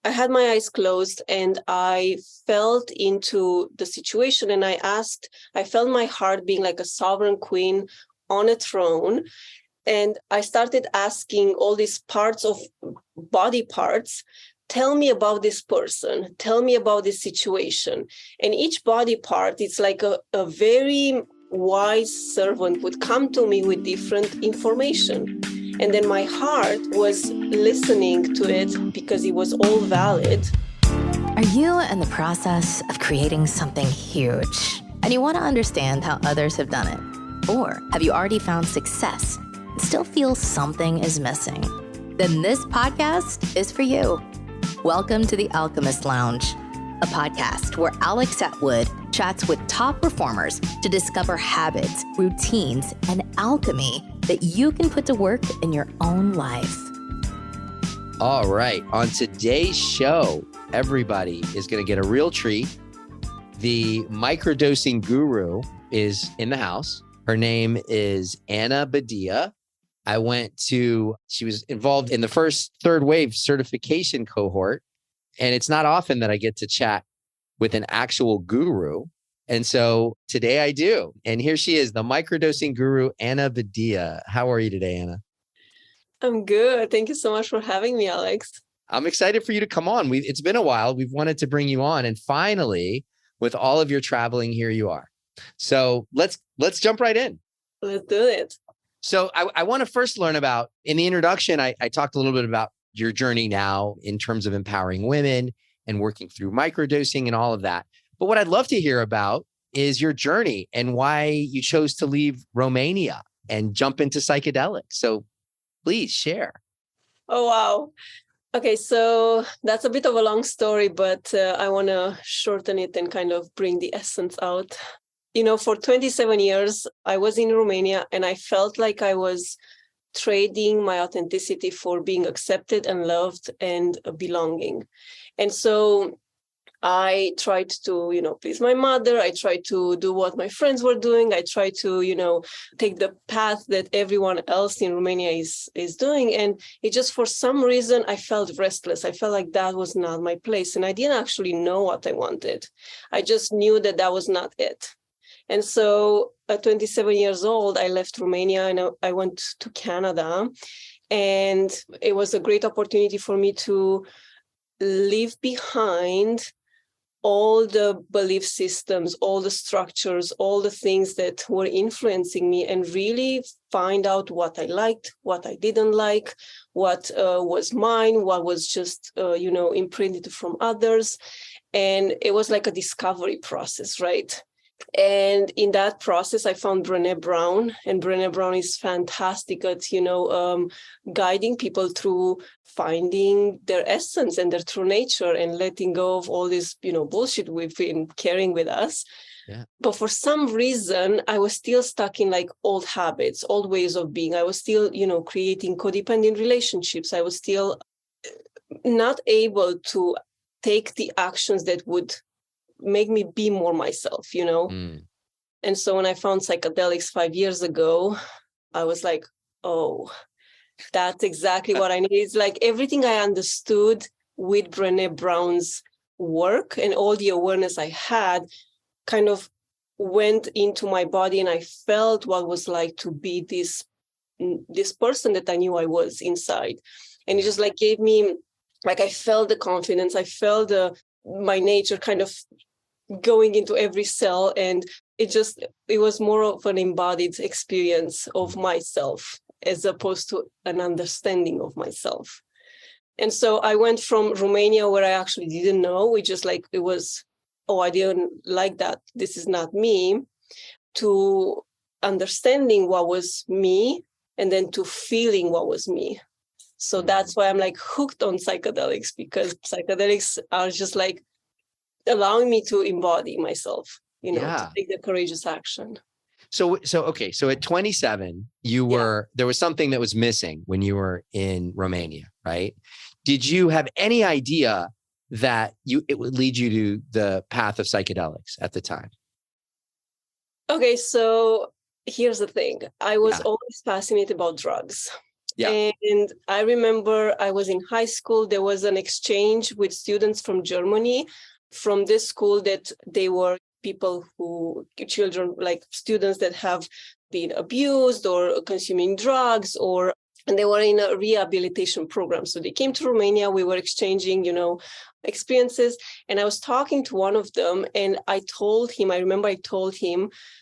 I had my eyes closed and I felt into the situation and I felt my heart being like a sovereign queen on a throne. And I started asking all these parts of body parts, tell me about this person, tell me about this situation. And each body part, it's like a very wise servant would come to me with different information. And then my heart was listening to it because it was all valid. Are you in the process of creating something huge and you want to understand how others have done it? Or have you already found success and still feel something is missing? Then this podcast is for you. Welcome to the Alchemist Lounge, a podcast where Alex Atwood chats with top performers to discover habits, routines, and alchemy that you can put to work in your own life. All right. On today's show, everybody is going to get a real treat. The Microdosing Guru is in the house. Her name is Maria Badila. She was involved in the first third wave certification cohort. And it's not often that I get to chat with an actual guru. And so today I do. And here she is, the Microdosing Guru, Maria Badila. How are you today, Anna? I'm good. Thank you so much for having me, Alex. I'm excited for you to come on. It's been a while. We've wanted to bring you on. And finally, with all of your traveling, here you are. So let's jump right in. Let's do it. So I want to first learn about, in the introduction, I talked a little bit about your journey now in terms of empowering women and working through microdosing and all of that. But what I'd love to hear about is your journey and why you chose to leave Romania and jump into psychedelics. So please share. Oh, wow. Okay, so that's a bit of a long story, but I want to shorten it and kind of bring the essence out. You know, for 27 years, I was in Romania and I felt like I was trading my authenticity for being accepted and loved and belonging. And so I tried to, please my mother. I tried to do what my friends were doing. I tried to, take the path that everyone else in Romania is doing. And it just, for some reason, I felt restless. I felt like that was not my place. And I didn't actually know what I wanted. I just knew that that was not it. And so at 27 years old, I left Romania and I went to Canada. And it was a great opportunity for me to leave behind all the belief systems, all the structures, all the things that were influencing me and really find out what I liked, what I didn't like, what was mine, what was just, imprinted from others. And it was like a discovery process, right? And in that process, I found Brené Brown, and Brené Brown is fantastic at, guiding people through finding their essence and their true nature and letting go of all this, bullshit we've been carrying with us. Yeah. But for some reason, I was still stuck in like old habits, old ways of being. I was still, creating codependent relationships. I was still not able to take the actions that would make me be more myself, And so when I found psychedelics 5 years ago, I was like, oh, that's exactly what I need. It's like everything I understood with Brené Brown's work and all the awareness I had kind of went into my body, and I felt what it was like to be this person that I knew I was inside. And it just like gave me, like, I felt the confidence, I felt my nature kind of going into every cell, and it was more of an embodied experience of myself as opposed to an understanding of myself. And so I went from Romania, where I actually didn't know, it just like, it was, oh, I didn't like that, this is not me, to understanding what was me, and then to feeling what was me. So that's why I'm like hooked on psychedelics, because psychedelics are just like allowing me to embody myself, to take the courageous action. So at 27, there was something that was missing when you were in Romania, right? Did you have any idea that it would lead you to the path of psychedelics at the time? Okay, so here's the thing. I was always fascinated about drugs. Yeah. And I remember I was in high school. There was an exchange with students from Germany from this school that they were people children, like students that have been abused or consuming drugs, and they were in a rehabilitation program. So they came to Romania. We were exchanging, experiences. And I was talking to one of them, and I told him,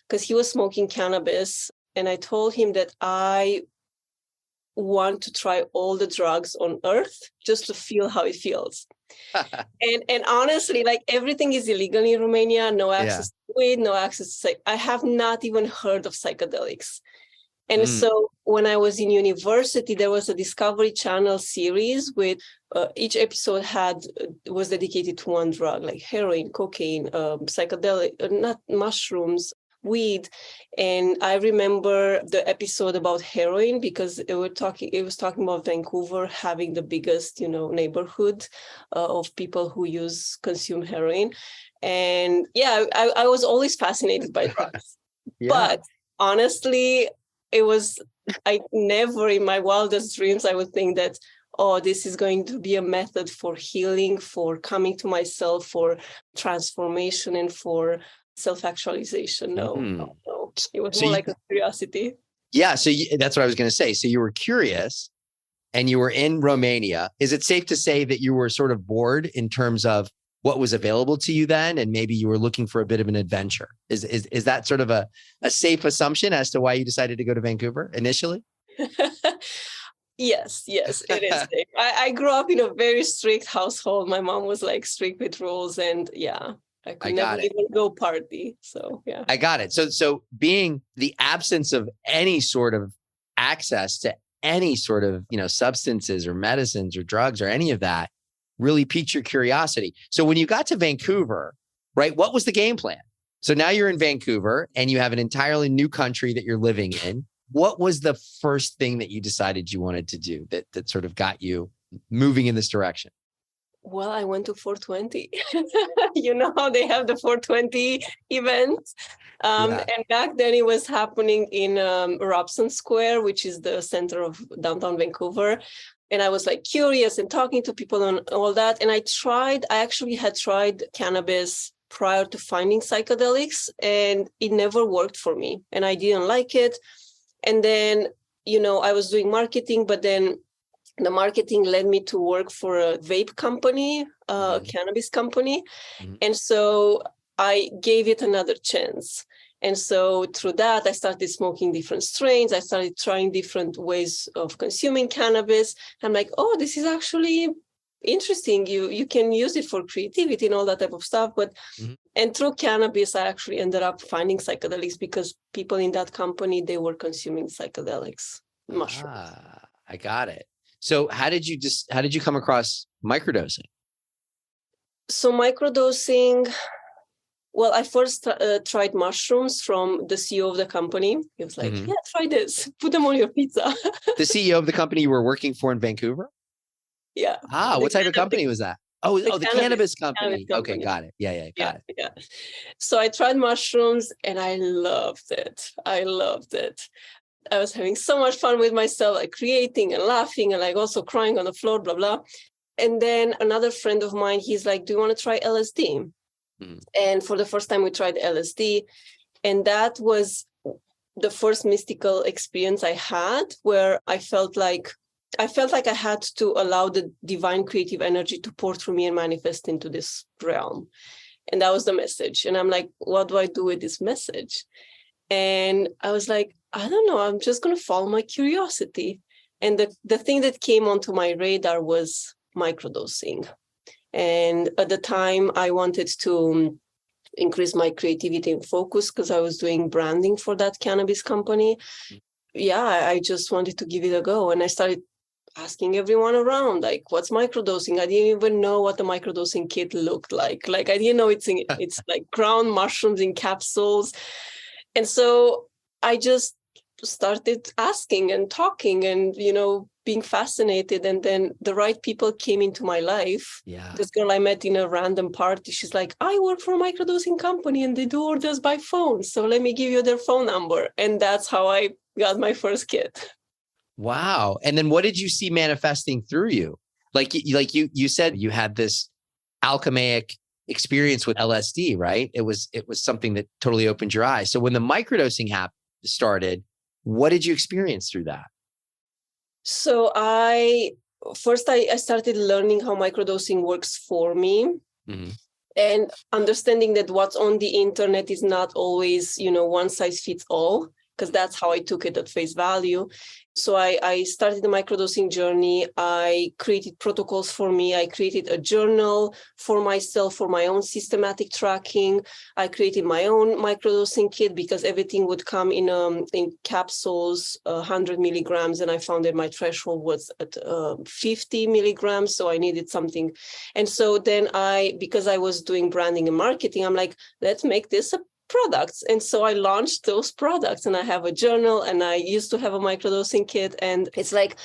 because he was smoking cannabis, and I told him that I want to try all the drugs on earth just to feel how it feels. and honestly, like, everything is illegal in Romania. No access to weed, no access to I have not even heard of psychedelics. And so when I was in university, there was a Discovery Channel series with each episode was dedicated to one drug, like heroin, cocaine, psychedelic, not mushrooms, weed. And I remember the episode about heroin because it was talking about Vancouver having the biggest, neighborhood of people who consume heroin. And I was always fascinated by drugs. But honestly, I never in my wildest dreams, I would think that, this is going to be a method for healing, for coming to myself, for transformation, and for self-actualization. No. It was more like a curiosity. Yeah. So that's what I was going to say. So you were curious and you were in Romania. Is it safe to say that you were sort of bored in terms of what was available to you then? And maybe you were looking for a bit of an adventure. Is that sort of a safe assumption as to why you decided to go to Vancouver initially? Yes, it is safe. I grew up in a very strict household. My mom was like strict with rules, and I could never even go party. So, yeah. I got it. So being the absence of any sort of access to any sort of, substances or medicines or drugs or any of that really piqued your curiosity. So when you got to Vancouver, right, what was the game plan? So now you're in Vancouver and you have an entirely new country that you're living in. What was the first thing that you decided you wanted to do that sort of got you moving in this direction? Well, I went to 420. You know how they have the 420 event. And back then it was happening in Robson Square, which is the center of downtown Vancouver. And I was like curious and talking to people and all that. And I actually had tried cannabis prior to finding psychedelics, and it never worked for me. And I didn't like it. And then, I was doing marketing, but then the marketing led me to work for a vape company, cannabis company. Mm-hmm. And so I gave it another chance. And so through that, I started smoking different strains. I started trying different ways of consuming cannabis. I'm like, this is actually interesting. You can use it for creativity and all that type of stuff. But and through cannabis, I actually ended up finding psychedelics because people in that company, they were consuming psychedelics, mushrooms. I got it. So how did you come across microdosing? So microdosing, well, I first tried mushrooms from the CEO of the company. He was like, try this, put them on your pizza. The CEO of the company you were working for in Vancouver? Yeah. What type of company was that? The cannabis company. Okay, got it. Yeah, got it. Yeah. So I tried mushrooms and I loved it. I was having so much fun with myself, like creating and laughing and like also crying on the floor, blah, blah. And then another friend of mine, he's like, do you want to try LSD? And for the first time we tried LSD. And that was the first mystical experience I had where I felt like I had to allow the divine creative energy to pour through me and manifest into this realm. And that was the message. And I'm like, what do I do with this message? And I was like, I don't know, I'm just going to follow my curiosity. And the thing that came onto my radar was microdosing. And at the time, I wanted to increase my creativity and focus because I was doing branding for that cannabis company. Yeah, I just wanted to give it a go. And I started asking everyone around, like, what's microdosing? I didn't even know what the microdosing kit looked like. Like, I didn't know it's like ground mushrooms in capsules. And so I just started asking and talking and, being fascinated. And then the right people came into my life. Yeah. This girl I met in a random party, she's like, I work for a microdosing company and they do orders by phone. So let me give you their phone number. And that's how I got my first kit. Wow. And then what did you see manifesting through you? Like you said, you had this alchemic experience with LSD, right? It was something that totally opened your eyes. So when the microdosing started, what did you experience through that? So I started learning how microdosing works for me. Mm-hmm. And understanding that what's on the internet is not always, one size fits all, because that's how I took it at face value. So I started the microdosing journey. I created protocols for me. I created a journal for myself, for my own systematic tracking. I created my own microdosing kit because everything would come in capsules, 100 milligrams. And I found that my threshold was at 50 milligrams. So I needed something. And so then because I was doing branding and marketing, I'm like, let's make this a products. And so I launched those products, and I have a journal, and I used to have a microdosing kit. And it's like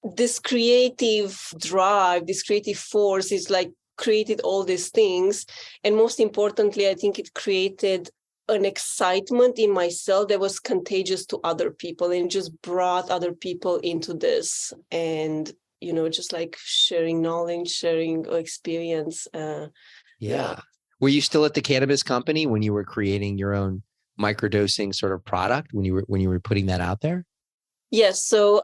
this creative drive, this creative force is like created all these things. And most importantly, I think it created an excitement in myself that was contagious to other people, and just brought other people into this. And, just like sharing knowledge, sharing experience. Yeah. Were you still at the cannabis company when you were creating your own microdosing sort of product, when you were putting that out there? Yes. So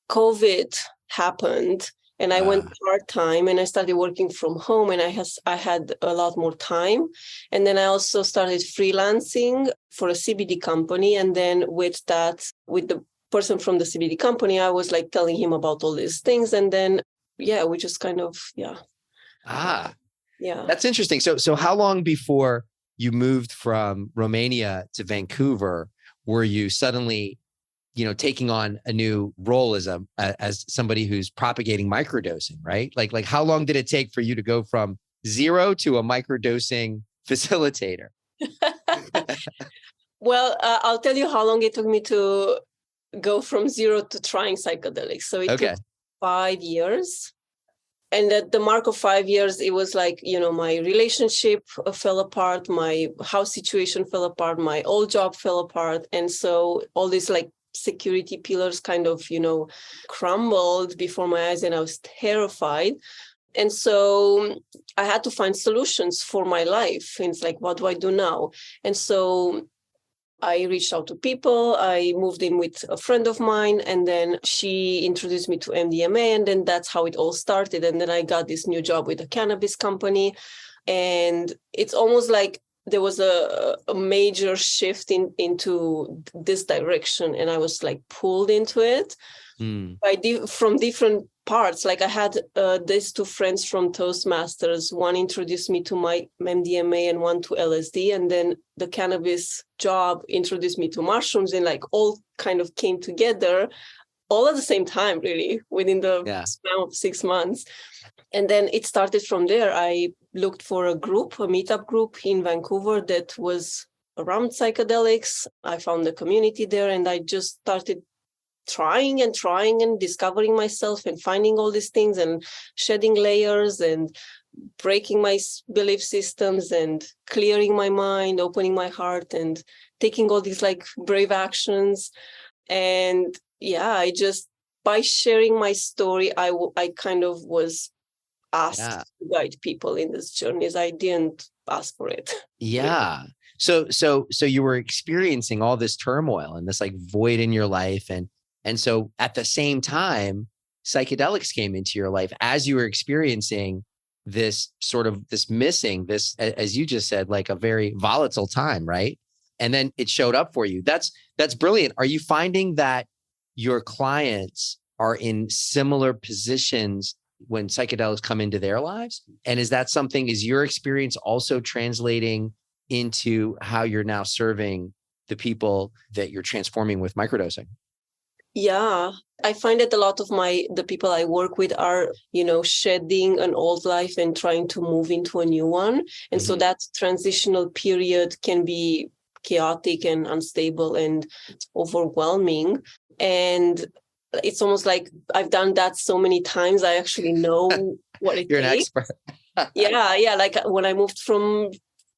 COVID happened, and I went part-time, and I started working from home, and I had a lot more time. And then I also started freelancing for a CBD company. And then with the person from the CBD company, I was like telling him about all these things. And then, we just kind of, Yeah. That's interesting. So how long before you moved from Romania to Vancouver were you suddenly, taking on a new role as somebody who's propagating microdosing, right? Like how long did it take for you to go from zero to a microdosing facilitator? Well, I'll tell you how long it took me to go from zero to trying psychedelics. So it took 5 years. And at the mark of 5 years, it was like, my relationship fell apart, my house situation fell apart, my old job fell apart. And so all these like security pillars kind of, crumbled before my eyes, and I was terrified. And so I had to find solutions for my life. And it's like, what do I do now? And so I reached out to people. I moved in with a friend of mine, and then she introduced me to MDMA, and then that's how it all started. And then I got this new job with a cannabis company, and it's almost like there was a major shift into this direction, and I was like pulled into it from different parts. Like I had these two friends from Toastmasters. One introduced me to my MDMA and one to LSD. And then the cannabis job introduced me to mushrooms, and like all kind of came together all at the same time, really, within the span of 6 months. And then it started from there. I looked for a meetup group in Vancouver that was around psychedelics. I found a community there, and I just started trying and discovering myself and finding all these things and shedding layers and breaking my belief systems and clearing my mind, opening my heart, and taking all these like brave actions. And I just, by sharing my story, I kind of was asked to guide people in this journey, as I didn't ask for it. Yeah. So you were experiencing all this turmoil and this like void in your life. And so at the same time, psychedelics came into your life as you were experiencing this sort of missing, as you just said, like a very volatile time, right? And then it showed up for you. That's brilliant. Are you finding that your clients are in similar positions when psychedelics come into their lives? And is your experience also translating into how you're now serving the people that you're transforming with microdosing? Yeah, I find that a lot of the people I work with are, shedding an old life and trying to move into a new one. And so that transitional period can be chaotic and unstable and overwhelming. And it's almost like I've done that so many times. I actually know what it You're takes. an expert. Yeah. Like when I moved from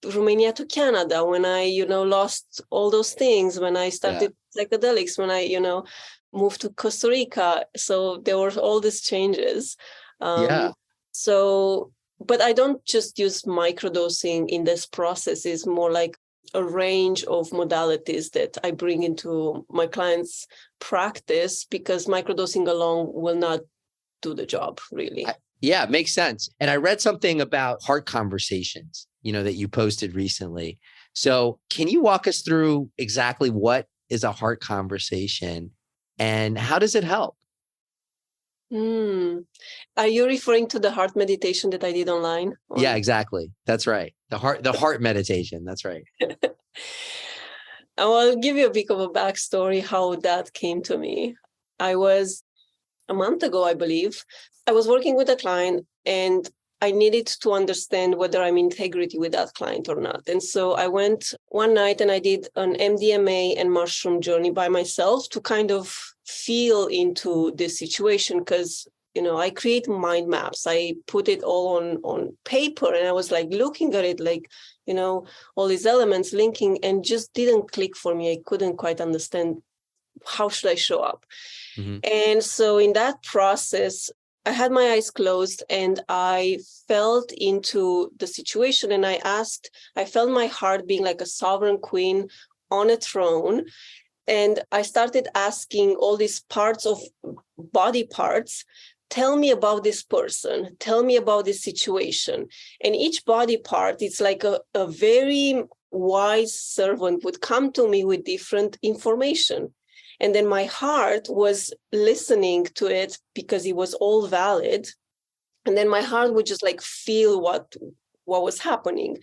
Romania to Canada, when I, lost all those things, when I started psychedelics, when I, moved to Costa Rica. So there were all these changes. Yeah. So, but I don't just use microdosing in this process. It's more like a range of modalities that I bring into my clients' practice, because microdosing alone will not do the job, really. Yeah, it makes sense. And I read something about heart conversations, that you posted recently. So can you walk us through exactly what is a heart conversation and how does it help? Are you referring to the heart meditation that I did online? Yeah, exactly. That's right. The heart meditation. That's right. I'll give you a bit of a backstory how that came to me. I was a month ago, I believe, I was working with a client and I needed to understand whether I'm in integrity with that client or not. And so I went one night and I did an MDMA and mushroom journey by myself to kind of feel into this situation, because I create mind maps. I put it all on paper and I was like looking at it like, all these elements linking, and just didn't click for me. I couldn't quite understand how should I show up. Mm-hmm. And so in that process, I had my eyes closed and I felt into the situation, and I felt my heart being like a sovereign queen on a throne. And I started asking all these parts of body parts, tell me about this person, tell me about this situation. And each body part, it's like a very wise servant would come to me with different information. And then my heart was listening to it because it was all valid. And then my heart would just like feel what was happening.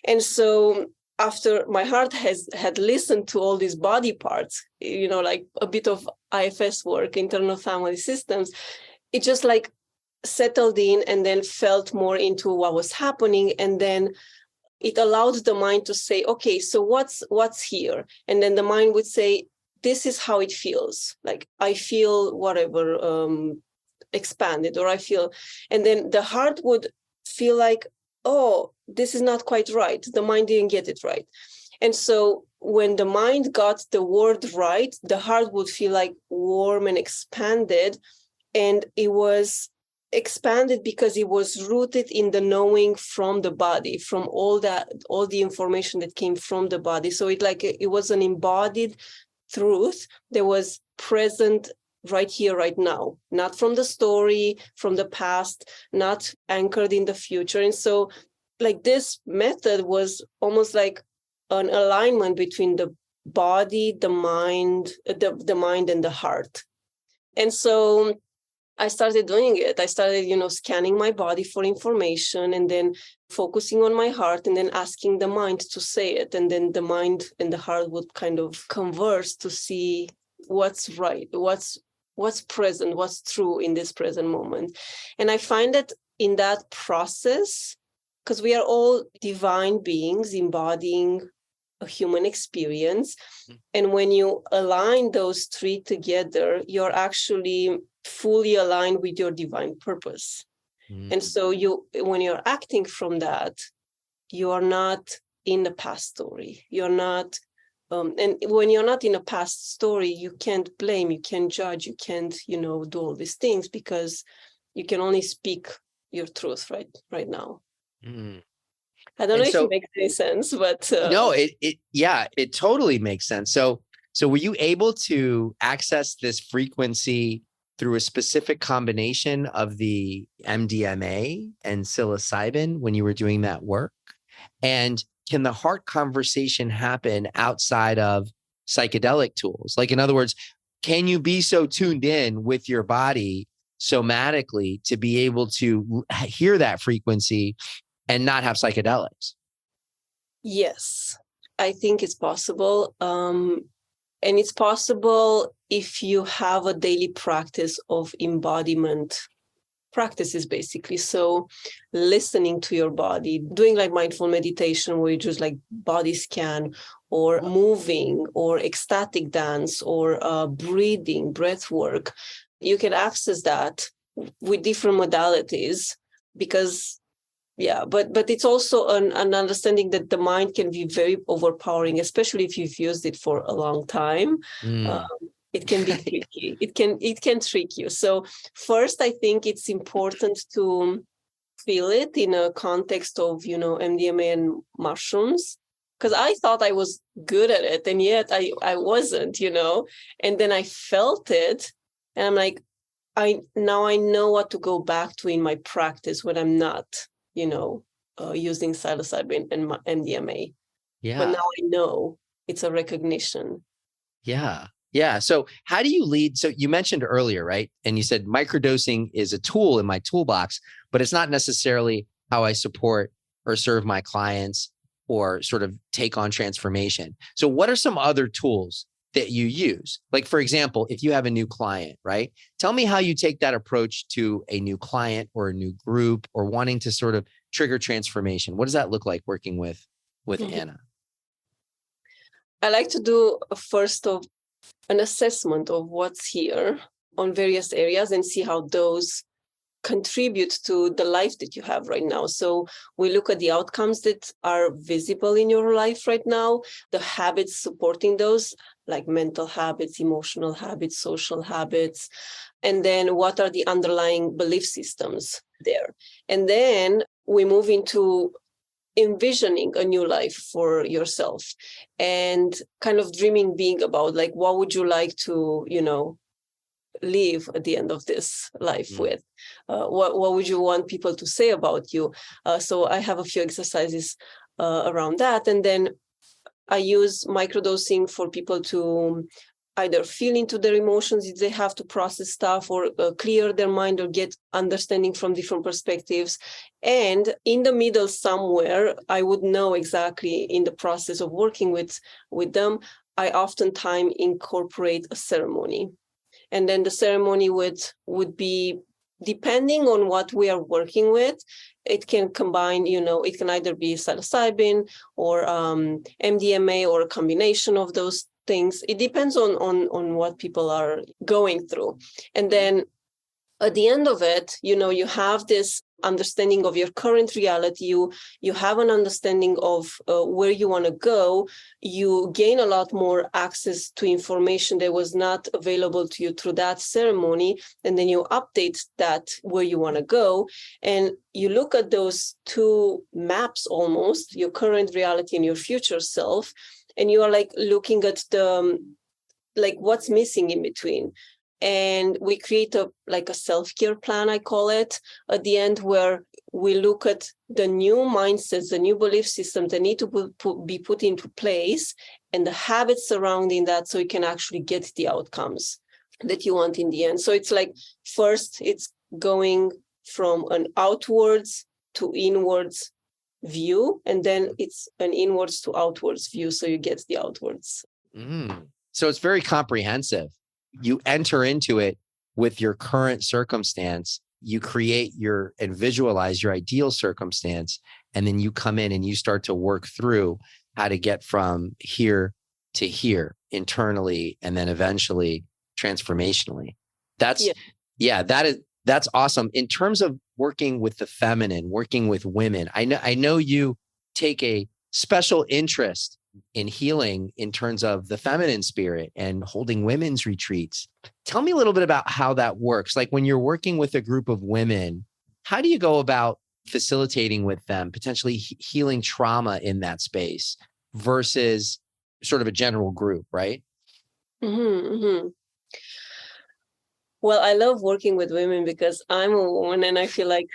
And so after my heart had listened to all these body parts, like a bit of IFS work, internal family systems, it just like settled in and then felt more into what was happening. And then it allowed the mind to say, okay, so what's here? And then the mind would say, this is how it feels. Like I feel whatever expanded, or I feel, and then the heart would feel like, oh, this is not quite right. The mind didn't get it right. And so when the mind got the word right, the heart would feel like warm and expanded. And it was expanded because it was rooted in the knowing from the body, from all the information that came from the body. So it was an embodied truth that was present right here, right now, not from the story, from the past, not anchored in the future. And so like this method was almost like an alignment between the body, the mind, the mind and the heart. And so I started doing it. I started, scanning my body for information and then focusing on my heart and then asking the mind to say it. And then the mind and the heart would kind of converse to see what's right, what's present, what's true in this present moment. And I find that in that process, because we are all divine beings embodying a human experience. And when you align those three together, you're actually fully aligned with your divine purpose. And so when you're acting from that, you are not in the past story. You're not, and when you're not in a past story, you can't blame, you can't judge, you can't, do all these things, because you can only speak your truth right now. I don't know if it makes any sense, but no, it totally makes sense. So were you able to access this frequency through a specific combination of the MDMA and psilocybin when you were doing that work? And can the heart conversation happen outside of psychedelic tools? Like, in other words, can you be so tuned in with your body somatically to be able to hear that frequency and not have psychedelics? Yes, I think it's possible. And it's possible if you have a daily practice of embodiment practices, basically. So listening to your body, doing like mindful meditation where you just like body scan, or moving, or ecstatic dance, or breathing, breath work. You can access that with different modalities, because but it's also an understanding that the mind can be very overpowering, especially if you've used it for a long time. it can be tricky. It can trick you. So first, I think it's important to feel it in a context of, MDMA and mushrooms, because I thought I was good at it, and yet I wasn't, and then I felt it, and I'm like, I know what to go back to in my practice when I'm not, using psilocybin and MDMA. Yeah. But now I know it's a recognition. Yeah. Yeah. So how do you lead? So you mentioned earlier, right? And you said microdosing is a tool in my toolbox, but it's not necessarily how I support or serve my clients or sort of take on transformation. So what are some other tools that you use? Like, for example, if you have a new client, right? Tell me how you take that approach to a new client or a new group or wanting to sort of trigger transformation. What does that look like working with Anna? I like to do first of an assessment of what's here on various areas and see how those contribute to the life that you have right now. So we look at the outcomes that are visible in your life right now, the habits supporting those, like mental habits, emotional habits, social habits, and then what are the underlying belief systems there. And then we move into envisioning a new life for yourself and kind of dreaming being about, like, what would you like to, live at the end of this life with? What would you want people to say about you? So I have a few exercises around that. And then I use microdosing for people to either feel into their emotions if they have to process stuff, or clear their mind or get understanding from different perspectives. And in the middle somewhere, I would know exactly in the process of working with them, I oftentimes incorporate a ceremony. And then the ceremony would be, depending on what we are working with, it can combine, it can either be psilocybin or MDMA or a combination of those things. It depends on what people are going through. And then at the end of it, you have this understanding of your current reality. You have an understanding of where you want to go. You gain a lot more access to information that was not available to you through that ceremony. And then you update that where you want to go. And you look at those two maps almost, your current reality and your future self. And you are like looking at what's missing in between. And we create a self-care plan, I call it, at the end, where we look at the new mindsets, the new belief systems that need to be put into place, and the habits surrounding that, so you can actually get the outcomes that you want in the end. So it's like, first, it's going from an outwards to inwards view, and then it's an inwards to outwards view, so you get the outwards. So it's very comprehensive. You enter into it with your current circumstance, you create and visualize your ideal circumstance, and then you come in and you start to work through how to get from here to here internally, and then eventually transformationally. That's awesome. In terms of working with the feminine, working with women, I know you take a special interest in healing in terms of the feminine spirit and holding women's retreats. Tell me a little bit about how that works. Like, when you're working with a group of women, how do you go about facilitating with them, potentially healing trauma in that space versus sort of a general group, right? Well, I love working with women because I'm a woman, and I feel like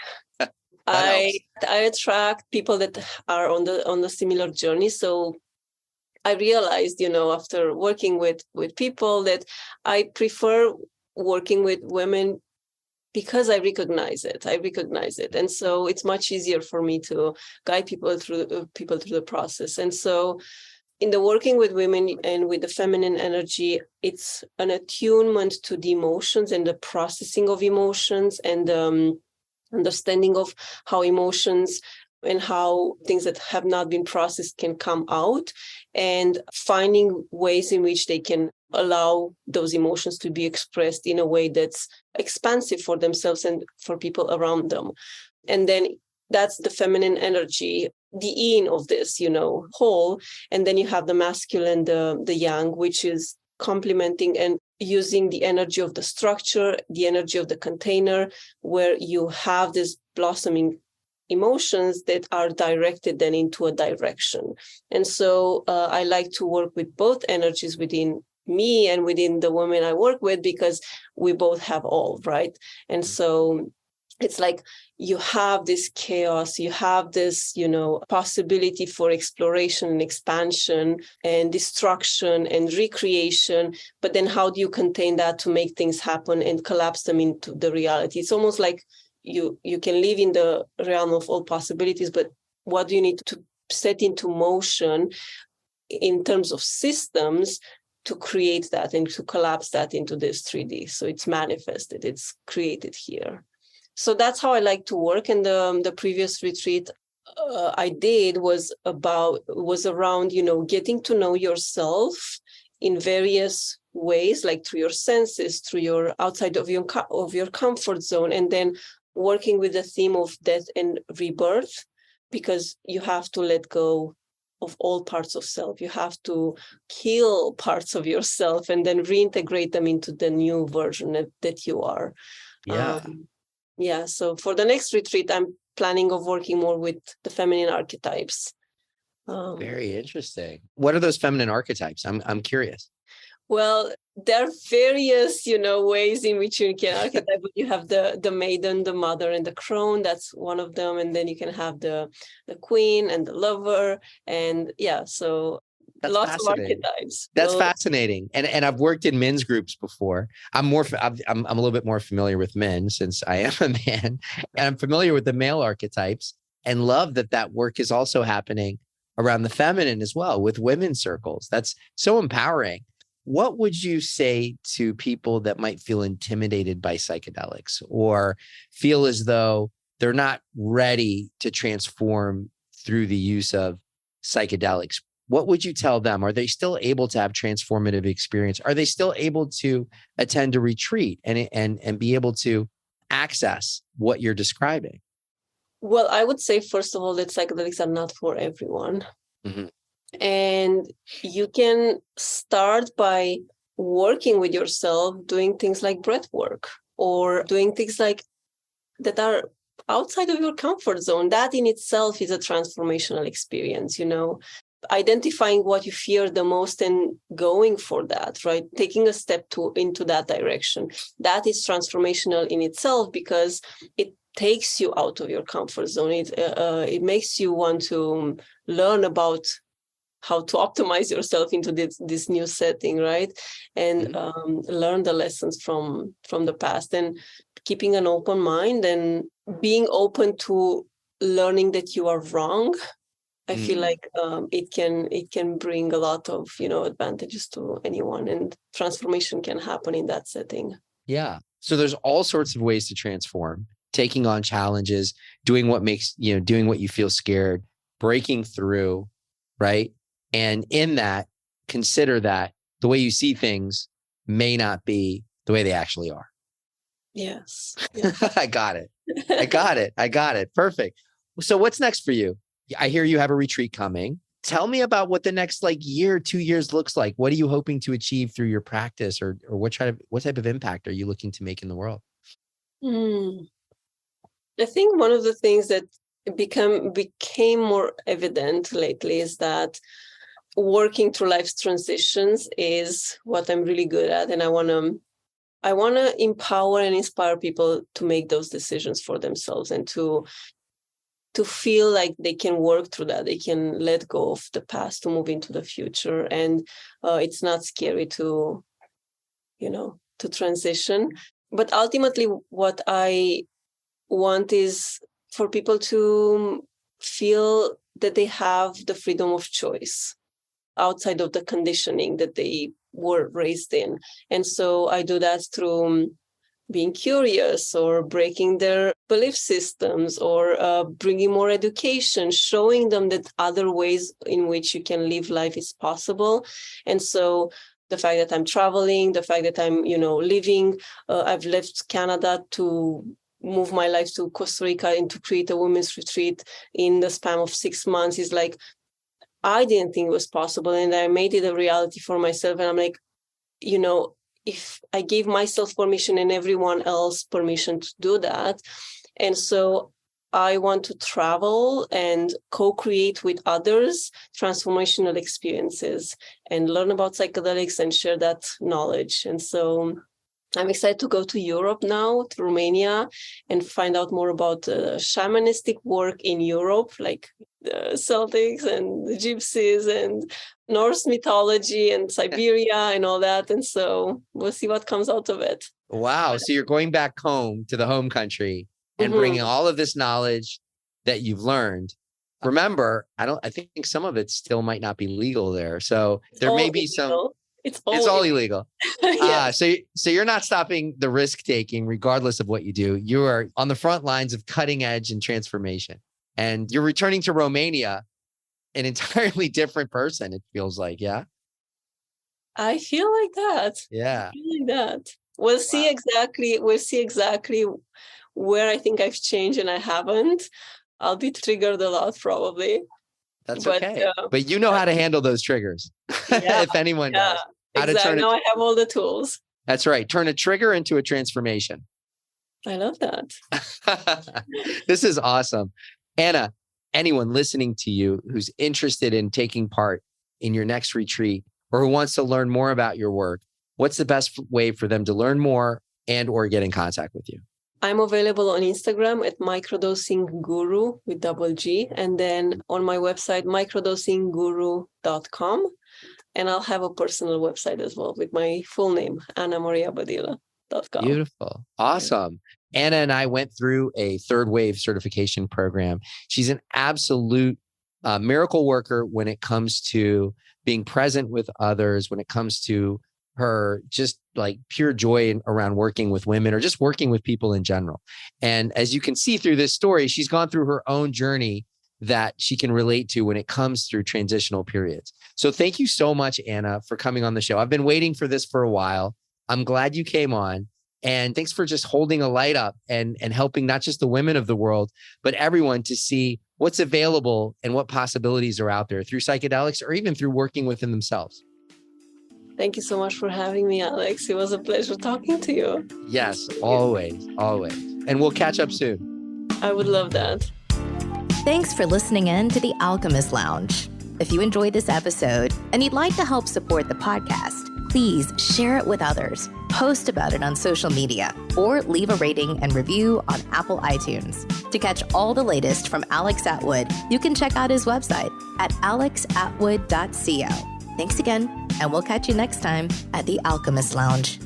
I attract people that are on the similar journey. So I realized, after working with people, that I prefer working with women because I recognize it. And so it's much easier for me to guide people through the process. And so in the working with women and with the feminine energy, it's an attunement to the emotions and the processing of emotions, and understanding of how emotions and how things that have not been processed can come out, and finding ways in which they can allow those emotions to be expressed in a way that's expansive for themselves and for people around them. And then that's the feminine energy, the yin of this, whole. And then you have the masculine, the yang, which is complementing and using the energy of the structure, the energy of the container, where you have this blossoming emotions that are directed then into a direction. And so I like to work with both energies within me and within the women I work with, because we both have all, right? And so it's like you have this chaos, you have this, possibility for exploration and expansion and destruction and recreation. But then how do you contain that to make things happen and collapse them into the reality? It's almost like you can live in the realm of all possibilities, but what do you need to set into motion in terms of systems to create that and to collapse that into this 3D? So it's manifested, it's created here. So that's how I like to work. And the previous retreat I did was around, getting to know yourself in various ways, like through your senses, through your outside of your comfort zone, and then working with the theme of death and rebirth, because you have to let go of all parts of self. You have to kill parts of yourself and then reintegrate them into the new version that you are. Yeah. So for the next retreat, I'm planning of working more with the feminine archetypes. Very interesting. What are those feminine archetypes? I'm curious. Well, there are various, ways in which you can archetype. You have the maiden, the mother, and the crone. That's one of them. And then you can have the queen and the lover. And so that's lots of archetypes. That's fascinating. And I've worked in men's groups before. I'm a little bit more familiar with men since I am a man, and I'm familiar with the male archetypes, and love that work is also happening around the feminine as well with women's circles. That's so empowering. What would you say to people that might feel intimidated by psychedelics or feel as though they're not ready to transform through the use of psychedelics? What would you tell them? Are they still able to have transformative experience? Are they still able to attend a retreat and be able to access what you're describing? Well, I would say, first of all, that psychedelics are not for everyone. Mm-hmm. And you can start by working with yourself, doing things like breath work or doing things like that are outside of your comfort zone. That in itself is a transformational experience, identifying what you fear the most and going for that, right? Taking a step into that direction. That is transformational in itself, because it takes you out of your comfort zone. It makes you want to learn about how to optimize yourself into this new setting, right? And learn the lessons from the past, and keeping an open mind and being open to learning that you are wrong. I feel like it can bring a lot of advantages to anyone, and transformation can happen in that setting. Yeah. So there's all sorts of ways to transform, taking on challenges, doing what you feel scared, breaking through, right? And in that, consider that the way you see things may not be the way they actually are. Yes. I got it. Perfect. So what's next for you? I hear you have a retreat coming. Tell me about what the next year, 2 years looks like. What are you hoping to achieve through your practice, or what type of impact are you looking to make in the world? I think one of the things that became more evident lately is that working through life's transitions is what I'm really good at, and I want to empower and inspire people to make those decisions for themselves, and to feel like they can work through that. They can let go of the past to move into the future, and it's not scary to transition. But ultimately, what I want is for people to feel that they have the freedom of choice outside of the conditioning that they were raised in. And so I do that through being curious, or breaking their belief systems, or bringing more education, showing them that other ways in which you can live life is possible. And so the fact that I'm traveling, the fact that I'm, living, I've left Canada to move my life to Costa Rica and to create a women's retreat in the span of 6 months is like, I didn't think it was possible. And I made it a reality for myself. And I'm like, if I gave myself permission and everyone else permission to do that. And so I want to travel and co-create with others transformational experiences and learn about psychedelics and share that knowledge. And so I'm excited to go to Europe now, to Romania, and find out more about shamanistic work in Europe, like the Celtics and the Gypsies and Norse mythology and Siberia and all that. And so we'll see what comes out of it. Wow. So you're going back home to the home country and bringing all of this knowledge that you've learned. Remember, I think some of it still might not be legal there. So there may be some. It's all illegal. Yeah. So you're not stopping the risk taking, regardless of what you do. You are on the front lines of cutting edge and transformation. And you're returning to Romania an entirely different person, it feels like. Yeah. I feel like that. Yeah. I feel like that. We'll see exactly where I think I've changed and I haven't. I'll be triggered a lot probably. That's okay. But you know how to handle those triggers. Yeah, if anyone does. How exactly. to turn now I have all the tools. That's right. Turn a trigger into a transformation. I love that. This is awesome. Anna, anyone listening to you who's interested in taking part in your next retreat or who wants to learn more about your work, what's the best way for them to learn more and or get in contact with you? I'm available on Instagram at Microdosing Guru with double G, and then on my website, microdosingguru.com. And I'll have a personal website as well with my full name, AnnaMariaBadila.com. Beautiful. Awesome. Anna and I went through a third wave certification program. She's an absolute miracle worker when it comes to being present with others, when it comes to her just like pure joy around working with women or just working with people in general. And as you can see through this story, she's gone through her own journey that she can relate to when it comes through transitional periods. So thank you so much, Anna, for coming on the show. I've been waiting for this for a while. I'm glad you came on. And thanks for just holding a light up and helping not just the women of the world, but everyone to see what's available and what possibilities are out there through psychedelics or even through working within themselves. Thank you so much for having me, Alex. It was a pleasure talking to you. Yes, always, always. And we'll catch up soon. I would love that. Thanks for listening in to the Alchemist Lounge. If you enjoyed this episode and you'd like to help support the podcast, please share it with others, post about it on social media, or leave a rating and review on Apple iTunes. To catch all the latest from Alex Atwood, you can check out his website at alexatwood.co. Thanks again, and we'll catch you next time at the Alchemist Lounge.